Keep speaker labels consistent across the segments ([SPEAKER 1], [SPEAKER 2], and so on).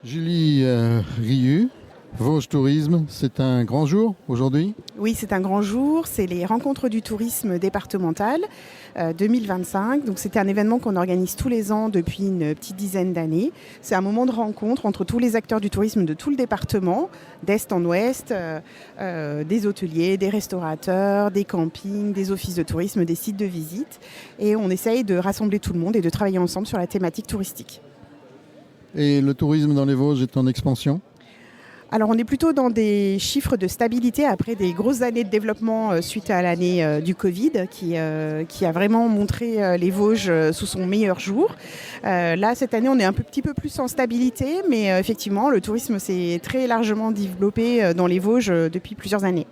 [SPEAKER 1] Julie Riu, Vosges Tourisme, c'est un grand jour aujourd'hui?
[SPEAKER 2] Oui, c'est un grand jour. C'est les rencontres du tourisme départemental 2025. Donc, c'était un événement qu'on organise tous les ans depuis une petite dizaine d'années. C'est un moment de rencontre entre tous les acteurs du tourisme de tout le département, d'est en ouest, des hôteliers, des restaurateurs, des campings, des offices de tourisme, des sites de visite. Et on essaye de rassembler tout le monde et de travailler ensemble sur la thématique touristique.
[SPEAKER 1] Et le tourisme dans les Vosges est en expansion?
[SPEAKER 2] Alors on est plutôt dans des chiffres de stabilité après des grosses années de développement suite à l'année du Covid qui a vraiment montré les Vosges sous son meilleur jour. Là cette année on est un petit peu plus en stabilité, mais effectivement le tourisme s'est très largement développé dans les Vosges depuis plusieurs années.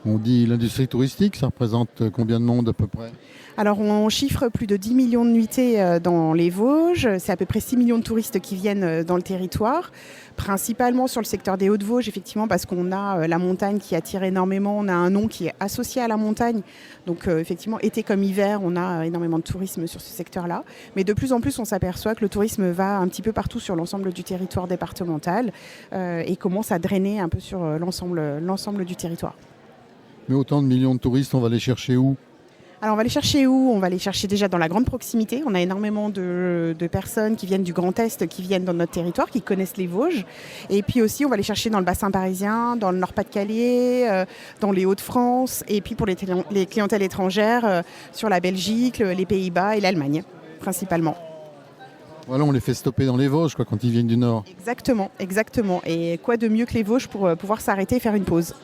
[SPEAKER 1] On dit l'industrie touristique, ça représente combien de monde à peu près?
[SPEAKER 2] Alors on chiffre plus de 10 millions de nuitées dans les Vosges, c'est à peu près 6 millions de touristes qui viennent dans le territoire, principalement sur le secteur des Hauts-de-Vosges, effectivement parce qu'on a la montagne qui attire énormément, on a un nom qui est associé à la montagne, donc effectivement été comme hiver on a énormément de tourisme sur ce secteur-là, mais de plus en plus on s'aperçoit que le tourisme va un petit peu partout sur l'ensemble du territoire départemental et commence à drainer un peu sur l'ensemble du territoire.
[SPEAKER 1] Mais autant de millions de touristes, on va les chercher où?
[SPEAKER 2] Alors on va les chercher où? On va les chercher déjà dans la grande proximité. On a énormément de personnes qui viennent du Grand Est, qui viennent dans notre territoire, qui connaissent les Vosges. Et puis aussi on va les chercher dans le bassin parisien, dans le Nord-Pas-de-Calais, dans les Hauts-de-France. Et puis pour les clientèles étrangères, sur la Belgique, les Pays-Bas et l'Allemagne, principalement.
[SPEAKER 1] Voilà, on les fait stopper dans les Vosges quand ils viennent du Nord.
[SPEAKER 2] Exactement, exactement. Et quoi de mieux que les Vosges pour pouvoir s'arrêter et faire une pause?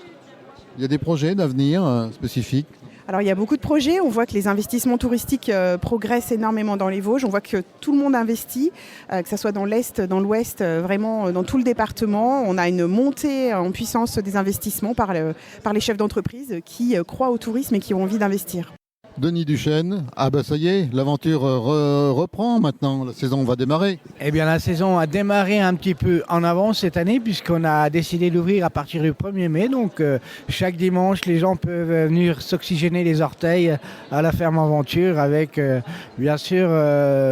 [SPEAKER 1] Il y a des projets d'avenir spécifiques?
[SPEAKER 2] Alors il y a beaucoup de projets, on voit que les investissements touristiques progressent énormément dans les Vosges, on voit que tout le monde investit, que ce soit dans l'Est, dans l'Ouest, vraiment dans tout le département. On a une montée en puissance des investissements par les chefs d'entreprise qui croient au tourisme et qui ont envie d'investir.
[SPEAKER 1] Denis Duchesne, ah bah ça y est, l'aventure reprend maintenant, la saison va démarrer.
[SPEAKER 3] Eh bien la saison a démarré un petit peu en avance cette année puisqu'on a décidé d'ouvrir à partir du 1er mai. Donc chaque dimanche les gens peuvent venir s'oxygéner les orteils à la ferme Aventure avec bien sûr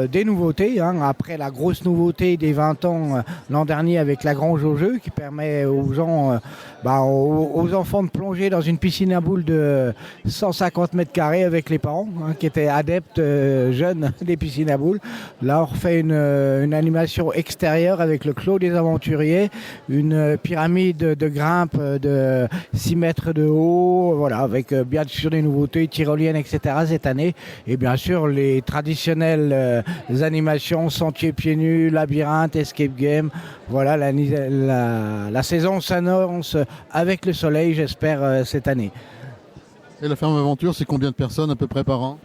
[SPEAKER 3] des nouveautés. Après la grosse nouveauté des 20 ans l'an dernier avec la Grange au jeu qui permet aux gens, aux enfants de plonger dans une piscine à boules de 150 mètres carrés avec les parents qui étaient adeptes jeunes des piscines à boules. Là on refait une animation extérieure avec le Clos des Aventuriers, une pyramide de grimpe de 6 mètres de haut, voilà, avec bien sûr des nouveautés tyroliennes, etc. cette année. Et bien sûr les traditionnelles animations, sentiers pieds nus, labyrinthe, escape game. Voilà, la saison s'annonce avec le soleil, j'espère, cette année.
[SPEAKER 1] Et la ferme Aventure, c'est combien de personnes à peu près par an?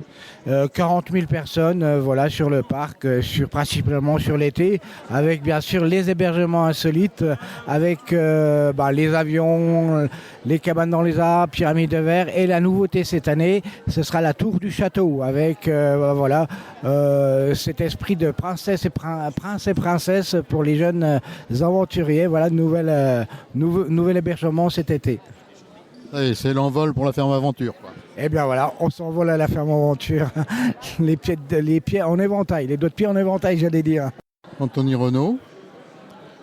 [SPEAKER 3] 40 000 personnes voilà, sur le parc, principalement sur l'été, avec bien sûr les hébergements insolites, avec les avions, les cabanes dans les arbres, pyramides de verre. Et la nouveauté cette année, ce sera la tour du château, avec cet esprit de princesse et prince et princesse pour les jeunes aventuriers. Voilà, nouvel hébergement cet été.
[SPEAKER 1] Et c'est l'envol pour la ferme Aventure, quoi.
[SPEAKER 3] Et bien voilà, on s'envole à la ferme Aventure, les pieds en éventail, les doigts de pied en éventail, j'allais dire.
[SPEAKER 1] Anthony Renaud,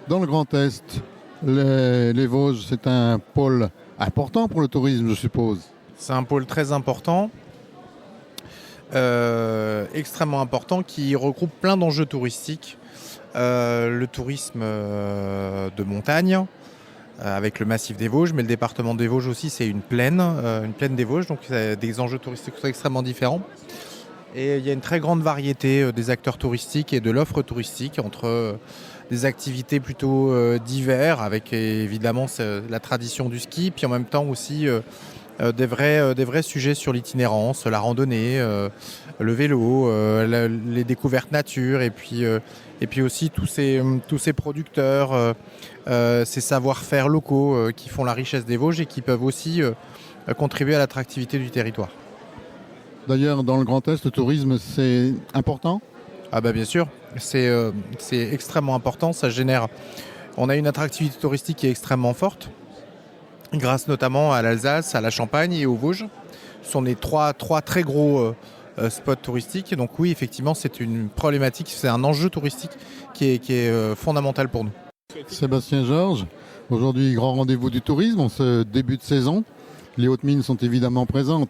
[SPEAKER 1] dans le Grand Est, les Vosges, c'est un pôle important pour le tourisme, je suppose.
[SPEAKER 4] C'est un pôle très important, extrêmement important, qui regroupe plein d'enjeux touristiques. Le tourisme de montagne, avec le massif des Vosges, mais le département des Vosges aussi, c'est une plaine des Vosges, donc des enjeux touristiques extrêmement différents. Et il y a une très grande variété des acteurs touristiques et de l'offre touristique entre des activités plutôt d'hiver, avec évidemment la tradition du ski, puis en même temps aussi des vrais sujets sur l'itinérance, la randonnée, le vélo, les découvertes nature, et puis aussi tous ces producteurs, ces savoir-faire locaux qui font la richesse des Vosges et qui peuvent aussi contribuer à l'attractivité du territoire.
[SPEAKER 1] D'ailleurs, dans le Grand Est, le tourisme, c'est important?
[SPEAKER 4] Ah bah bien sûr, c'est extrêmement important, ça génère... On a une attractivité touristique qui est extrêmement forte, grâce notamment à l'Alsace, à la Champagne et aux Vosges. Ce sont les trois très gros spots touristiques. Donc oui, effectivement, c'est une problématique, c'est un enjeu touristique qui est fondamental pour nous.
[SPEAKER 1] Sébastien Georges, aujourd'hui grand rendez-vous du tourisme en ce début de saison. Les hautes mines sont évidemment présentes.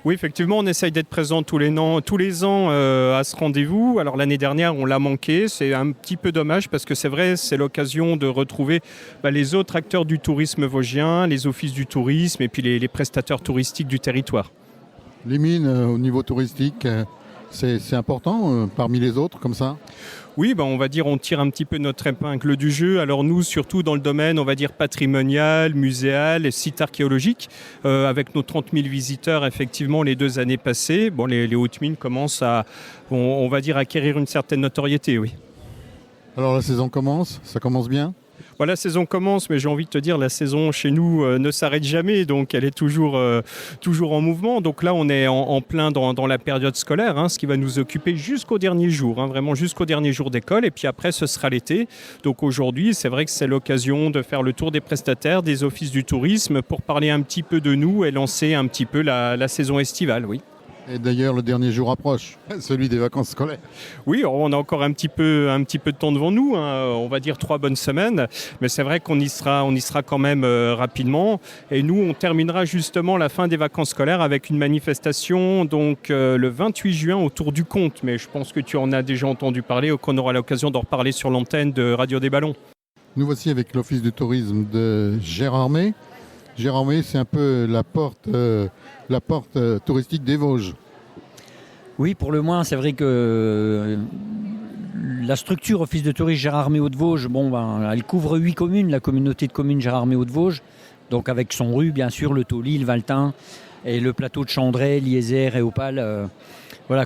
[SPEAKER 5] Oui, effectivement, on essaye d'être présent tous les ans à ce rendez-vous. Alors l'année dernière, on l'a manqué. C'est un petit peu dommage parce que c'est vrai, c'est l'occasion de retrouver les autres acteurs du tourisme vosgien, les offices du tourisme et puis les prestataires touristiques du territoire.
[SPEAKER 1] Les mines au niveau touristique, c'est important parmi les autres comme ça?
[SPEAKER 5] Oui, on va dire on tire un petit peu notre épingle du jeu. Alors nous, surtout dans le domaine, on va dire patrimonial, muséal et site archéologique, avec nos 30 000 visiteurs effectivement les 2 années passées. Les hautes mines commencent à, on va dire, acquérir une certaine notoriété, oui.
[SPEAKER 1] Alors la saison commence, ça commence bien?
[SPEAKER 5] La saison commence, mais j'ai envie de te dire, la saison chez nous ne s'arrête jamais, donc elle est toujours en mouvement. Donc là, on est en plein dans la période scolaire, ce qui va nous occuper jusqu'au dernier jour, vraiment jusqu'au dernier jour d'école. Et puis après, ce sera l'été. Donc aujourd'hui, c'est vrai que c'est l'occasion de faire le tour des prestataires, des offices du tourisme, pour parler un petit peu de nous et lancer un petit peu la saison estivale, oui.
[SPEAKER 1] Et d'ailleurs, le dernier jour approche, celui des vacances scolaires.
[SPEAKER 5] Oui, on a encore un petit peu de temps devant nous, on va dire 3 bonnes semaines, mais c'est vrai qu'on y sera quand même rapidement. Et nous, on terminera justement la fin des vacances scolaires avec une manifestation donc le 28 juin autour du Comte. Mais je pense que tu en as déjà entendu parler ou qu'on aura l'occasion d'en reparler sur l'antenne de Radio des Ballons.
[SPEAKER 1] Nous voici avec l'Office du tourisme de Gérardmer. Gérardmer, c'est un peu la porte touristique des Vosges.
[SPEAKER 6] Oui, pour le moins, c'est vrai que la structure Office de tourisme Gérardmer Hauts-de-Vosges, elle couvre 8 communes, la communauté de communes Gérardmer Hauts-de-Vosges, donc avec son rue, bien sûr, le Tauly, le Valtin et le plateau de Chandray, Liézère et Opale,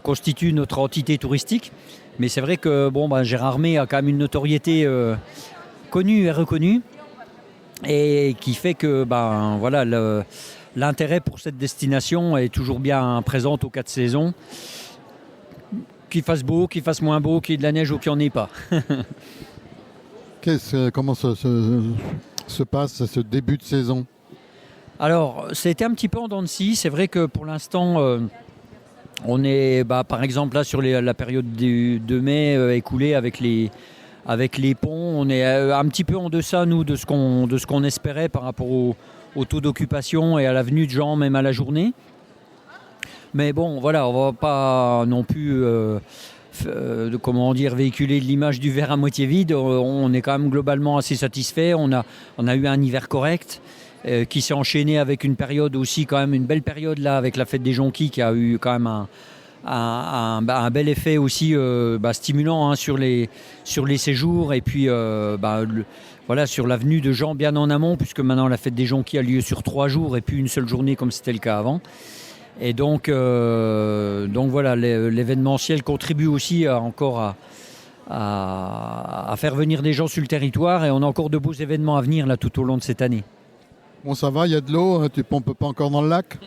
[SPEAKER 6] constituent notre entité touristique. Mais c'est vrai que Gérardmer a quand même une notoriété connue et reconnue, et qui fait que l'intérêt pour cette destination est toujours bien présent aux 4 saisons. Qu'il fasse beau, qu'il fasse moins beau, qu'il y ait de la neige ou qu'il n'y en ait pas.
[SPEAKER 1] Comment se passe ce début de saison?
[SPEAKER 6] Alors, c'était un petit peu en dents de scie. C'est vrai que pour l'instant, on est par exemple là sur la période de mai écoulée avec les ponts. On est un petit peu en deçà, nous, de ce qu'on espérait par rapport au taux d'occupation et à la venue de gens, même à la journée. Mais on va pas non plus véhiculer l'image du verre à moitié vide. On est quand même globalement assez satisfait. On a eu un hiver correct qui s'est enchaîné avec une période aussi, quand même une belle période là, avec la fête des Jonquilles, qui a eu quand même un bel effet aussi stimulant sur les séjours, et puis sur la venue de gens bien en amont, puisque maintenant la fête des Jonquilles a lieu sur 3 jours et puis une seule journée comme c'était le cas avant. Et donc l'événementiel contribue aussi encore à faire venir des gens sur le territoire, et on a encore de beaux événements à venir là tout au long de cette année.
[SPEAKER 1] Bon, ça va, il y a de l'eau, tu pompes pas encore dans le lac?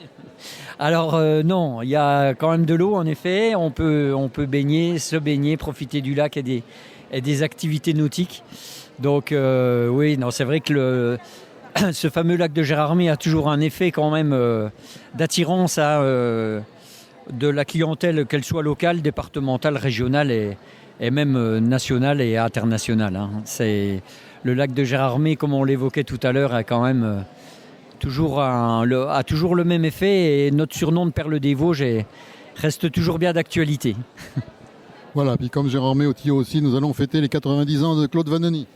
[SPEAKER 6] Alors non, il y a quand même de l'eau en effet, on peut se baigner, profiter du lac et des activités nautiques. Donc c'est vrai que ce fameux lac de Gérardmer a toujours un effet quand même d'attirance de la clientèle, qu'elle soit locale, départementale, régionale et même nationale et internationale. C'est le lac de Gérardmer, comme on l'évoquait tout à l'heure, a quand même toujours le même effet, et notre surnom de Perle des Vosges reste toujours bien d'actualité.
[SPEAKER 1] Voilà, puis comme Gérardmer au Tillot aussi, nous allons fêter les 90 ans de Claude Vanoni.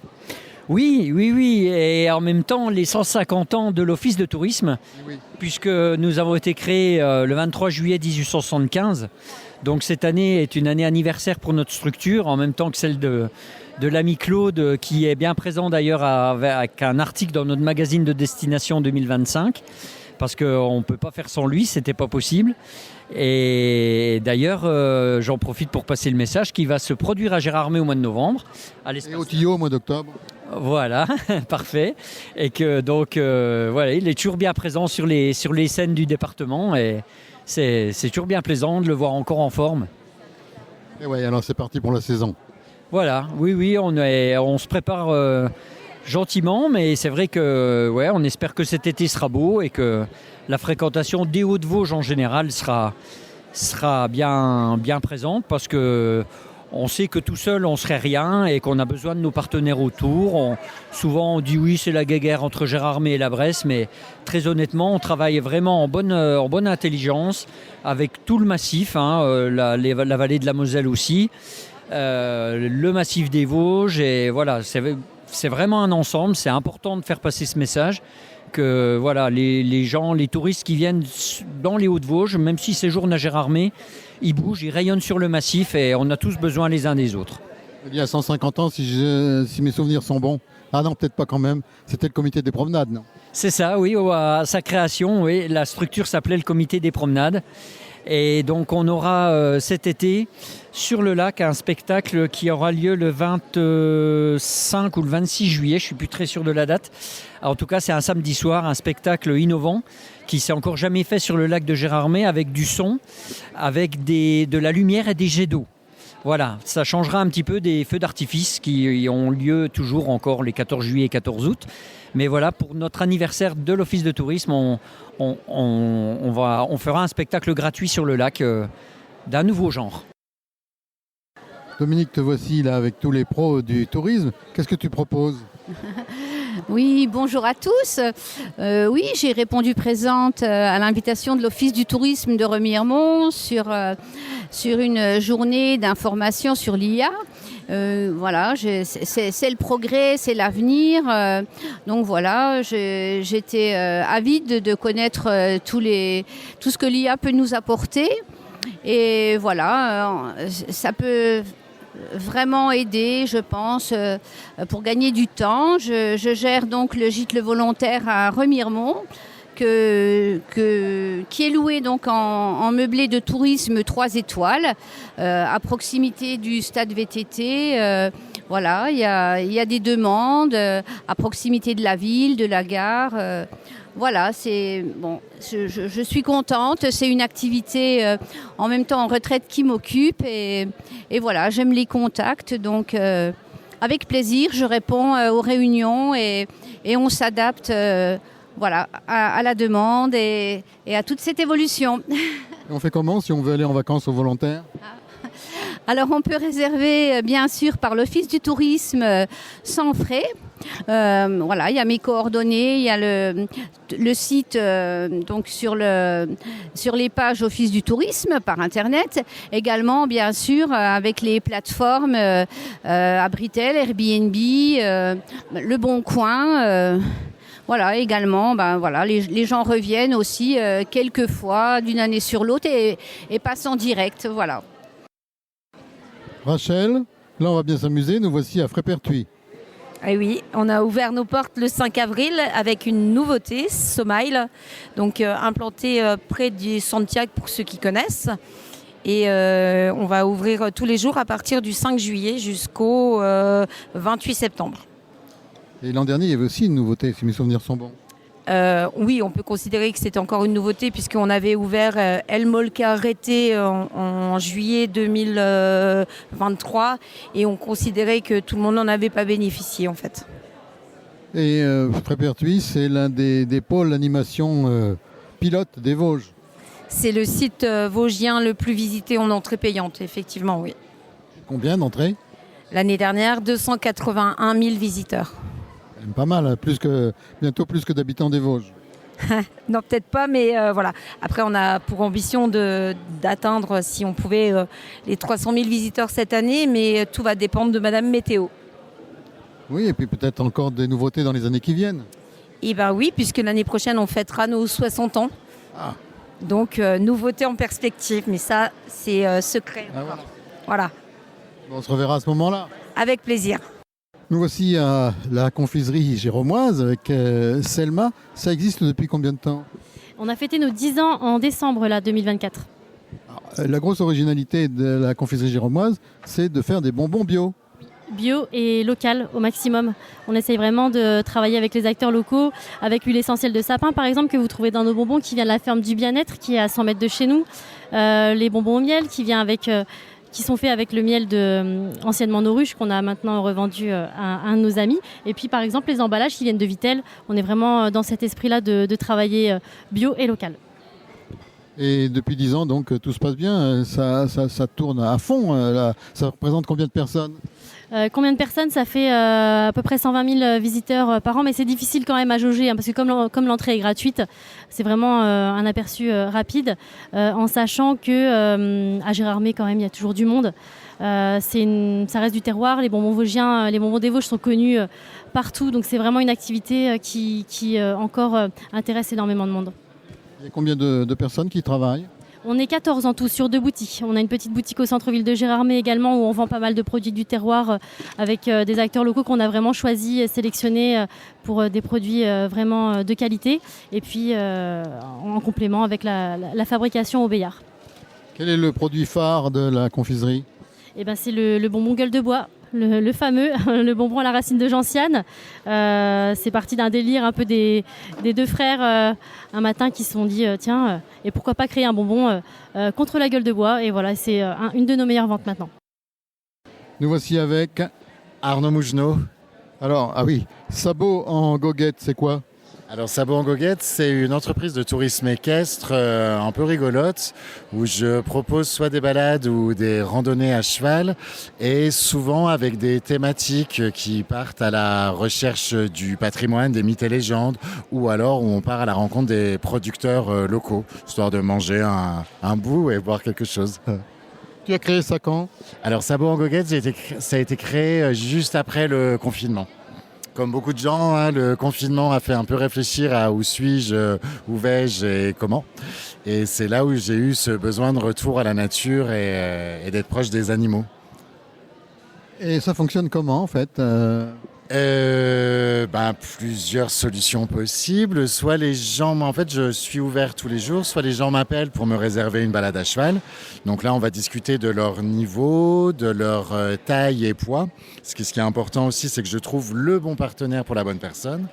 [SPEAKER 6] Oui, et en même temps les 150 ans de l'Office de tourisme, oui. Puisque nous avons été créés le 23 juillet 1875. Donc cette année est une année anniversaire pour notre structure, en même temps que celle de l'ami Claude, qui est bien présent d'ailleurs avec un article dans notre magazine de destination 2025, parce qu'on ne peut pas faire sans lui, c'était pas possible. Et d'ailleurs, j'en profite pour passer le message qui va se produire à Gérardmer au mois de novembre. Et
[SPEAKER 1] au Tillot au mois d'octobre.
[SPEAKER 6] Voilà, parfait. Et que donc, il est toujours bien présent sur les scènes du département, et c'est toujours bien plaisant de le voir encore en forme.
[SPEAKER 1] Et ouais, alors c'est parti pour la saison.
[SPEAKER 6] Voilà, oui, on se prépare gentiment, mais c'est vrai que on espère que cet été sera beau et que la fréquentation des Hauts-de-Vosges en général sera bien présente, parce que on sait que tout seul, on ne serait rien et qu'on a besoin de nos partenaires autour. Souvent, on dit oui, c'est la guéguerre entre Gérardmer et la Bresse, mais très honnêtement, on travaille vraiment en bonne intelligence avec tout le massif, la vallée de la Moselle aussi, le massif des Vosges. Et voilà, c'est vraiment un ensemble. C'est important de faire passer ce message que voilà, les gens, les touristes qui viennent dans les Hauts-de-Vosges, même s'ils séjournent à Gérardmer, ils bougent, ils rayonnent sur le massif et on a tous besoin les uns des autres.
[SPEAKER 1] Il y a 150 ans, si mes souvenirs sont bons. Ah non, peut-être pas quand même. C'était le comité des promenades, non?
[SPEAKER 6] C'est ça, oui. À sa création, oui, la structure s'appelait le comité des promenades. Et donc on aura cet été sur le lac un spectacle qui aura lieu le 25 ou le 26 juillet, je ne suis plus très sûr de la date. En tout cas, c'est un samedi soir, un spectacle innovant qui s'est encore jamais fait sur le lac de Gérardmer avec du son, avec de la lumière et des jets d'eau. Voilà, ça changera un petit peu des feux d'artifice qui ont lieu toujours encore les 14 juillet et 14 août. Mais voilà, pour notre anniversaire de l'Office de tourisme, on fera un spectacle gratuit sur le lac d'un nouveau genre.
[SPEAKER 1] Dominique, te voici là avec tous les pros du tourisme. Qu'est-ce que tu proposes?
[SPEAKER 7] Oui, bonjour à tous. Oui, j'ai répondu présente à l'invitation de l'Office du tourisme de Remiremont sur une journée d'information sur l'IA. Voilà, c'est le progrès, c'est l'avenir. Donc voilà, j'étais avide de connaître tout ce que l'IA peut nous apporter. Et voilà, ça peut vraiment aider, je pense, pour gagner du temps. Je gère donc le gîte Le Volontaire à Remiremont, qui est loué donc en meublé de tourisme 3 étoiles, à proximité du stade VTT. Voilà, il y a des demandes à proximité de la ville, de la gare. Voilà, c'est bon. Je suis contente. C'est une activité en même temps en retraite qui m'occupe et voilà, j'aime les contacts. Donc, avec plaisir, je réponds aux réunions et on s'adapte. Voilà, à la demande et à toute cette évolution.
[SPEAKER 1] Et on fait comment si on veut aller en vacances aux volontaires?
[SPEAKER 7] Alors on peut réserver bien sûr par l'Office du tourisme sans frais. Voilà, il y a mes coordonnées, il y a le site donc sur les pages Office du tourisme par internet. Également bien sûr avec les plateformes Abritel, Airbnb, Le Bon Coin. Voilà, également, les gens reviennent aussi quelques fois d'une année sur l'autre et passent en direct, voilà.
[SPEAKER 1] Rachel, là on va bien s'amuser, nous voici à Frépertuis.
[SPEAKER 8] Et oui, on a ouvert nos portes le 5 avril avec une nouveauté, Somail, donc implanté près du Santiago pour ceux qui connaissent. Et on va ouvrir tous les jours à partir du 5 juillet jusqu'au 28 septembre. Et
[SPEAKER 1] l'an dernier, il y avait aussi une nouveauté, si mes souvenirs sont bons.
[SPEAKER 8] Oui, on peut considérer que c'était encore une nouveauté puisqu'on avait ouvert El Molcarrete en juillet 2023 et on considérait que tout le monde n'en avait pas bénéficié en fait.
[SPEAKER 1] Et Frépertuis, c'est l'un des pôles d'animation pilote des Vosges.
[SPEAKER 8] C'est le site vosgien le plus visité en entrée payante, effectivement, oui.
[SPEAKER 1] Combien d'entrées?
[SPEAKER 8] L'année dernière, 281 000 visiteurs.
[SPEAKER 1] Pas mal, bientôt plus que d'habitants des Vosges.
[SPEAKER 8] Non, peut-être pas, mais voilà. Après, on a pour ambition d'atteindre, si on pouvait, les 300 000 visiteurs cette année, mais tout va dépendre de Madame Météo.
[SPEAKER 1] Oui, et puis peut-être encore des nouveautés dans les années qui viennent.
[SPEAKER 8] Eh bien oui, puisque l'année prochaine, on fêtera nos 60 ans.
[SPEAKER 1] Ah.
[SPEAKER 8] Donc, nouveautés en perspective, mais ça, c'est secret.
[SPEAKER 1] Ah,
[SPEAKER 8] voilà.
[SPEAKER 1] Bon, on se reverra à ce moment-là.
[SPEAKER 8] Avec plaisir.
[SPEAKER 1] Nous voici à la confiserie géromoise avec Selma. Ça existe depuis combien de temps?
[SPEAKER 9] On a fêté nos 10 ans en décembre 2024.
[SPEAKER 1] Alors, la grosse originalité de la confiserie géromoise, c'est de faire des bonbons bio.
[SPEAKER 9] Bio et local au maximum. On essaye vraiment de travailler avec les acteurs locaux, avec l'huile essentielle de sapin par exemple que vous trouvez dans nos bonbons qui vient de la ferme du Bien-être qui est à 100 mètres de chez nous. Les bonbons au miel qui sont faits avec le miel anciennement Noruche qu'on a maintenant revendu à un de nos amis. Et puis par exemple les emballages qui viennent de Vitel. On est vraiment dans cet esprit-là de travailler bio et local.
[SPEAKER 1] Et depuis 10 ans, donc, tout se passe bien. Ça tourne à fond. Là. Ça représente combien de personnes?
[SPEAKER 9] Combien de personnes? Ça fait à peu près 120 000 visiteurs par an, mais c'est difficile quand même à jauger, parce que comme l'entrée est gratuite, c'est vraiment un aperçu rapide, en sachant que à Gérardmer, quand même, il y a toujours du monde. Ça reste du terroir. Les bonbons vosgiens, les bonbons des Vosges sont connus partout, donc c'est vraiment une activité qui encore intéresse énormément de monde.
[SPEAKER 1] Il y a combien de personnes qui travaillent?
[SPEAKER 9] On est 14 en tout sur 2 boutiques. On a une petite boutique au centre-ville de Gérardmer également, où on vend pas mal de produits du terroir avec des acteurs locaux qu'on a vraiment choisis et sélectionnés pour des produits vraiment de qualité. Et puis en complément avec la fabrication au Béillard.
[SPEAKER 1] Quel est le produit phare de la confiserie?
[SPEAKER 9] Eh ben, c'est le bonbon gueule de bois. Le fameux, le bonbon à la racine de gentiane. C'est parti d'un délire un peu des deux frères un matin qui se sont dit tiens, et pourquoi pas créer un bonbon contre la gueule de bois. Et voilà, c'est une de nos meilleures ventes maintenant.
[SPEAKER 1] Nous voici avec
[SPEAKER 10] Arnaud Mougenot.
[SPEAKER 1] Alors, ah oui, Sabot en goguette, c'est quoi?
[SPEAKER 10] Alors Sabot en goguette, c'est une entreprise de tourisme équestre un peu rigolote où je propose soit des balades ou des randonnées à cheval et souvent avec des thématiques qui partent à la recherche du patrimoine, des mythes et légendes ou alors où on part à la rencontre des producteurs locaux, histoire de manger un bout et boire quelque chose.
[SPEAKER 1] Tu as créé ça quand?
[SPEAKER 10] Alors Sabot en goguette, ça a été créé juste après le confinement. Comme beaucoup de gens, hein, le confinement a fait un peu réfléchir à où suis-je, où vais-je et comment. Et c'est là où j'ai eu ce besoin de retour à la nature et d'être proche des animaux.
[SPEAKER 1] Et ça fonctionne comment en fait?
[SPEAKER 10] Plusieurs solutions possibles. Soit les gens, en fait, je suis ouvert tous les jours, soit les gens m'appellent pour me réserver une balade à cheval. Donc là, on va discuter de leur niveau, de leur taille et poids. Ce qui est important aussi, c'est que je trouve le bon partenaire pour la bonne personne.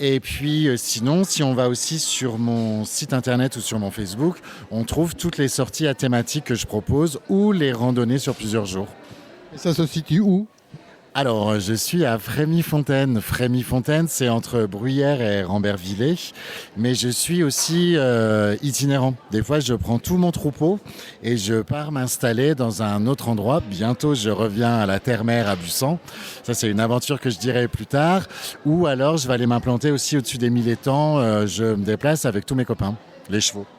[SPEAKER 10] Et puis sinon, si on va aussi sur mon site internet ou sur mon Facebook, on trouve toutes les sorties à thématique que je propose ou les randonnées sur plusieurs jours.
[SPEAKER 1] Et ça se situe où?
[SPEAKER 10] Alors, je suis à Frémy-Fontaine. Frémy-Fontaine, c'est entre Bruyères et Rambervillers. Mais je suis aussi itinérant. Des fois, je prends tout mon troupeau et je pars m'installer dans un autre endroit. Bientôt, je reviens à la terre-mer à Bussan. Ça, c'est une aventure que je dirai plus tard. Ou alors, je vais aller m'implanter aussi au-dessus des 1000 étangs. Je me déplace avec tous mes copains, les chevaux.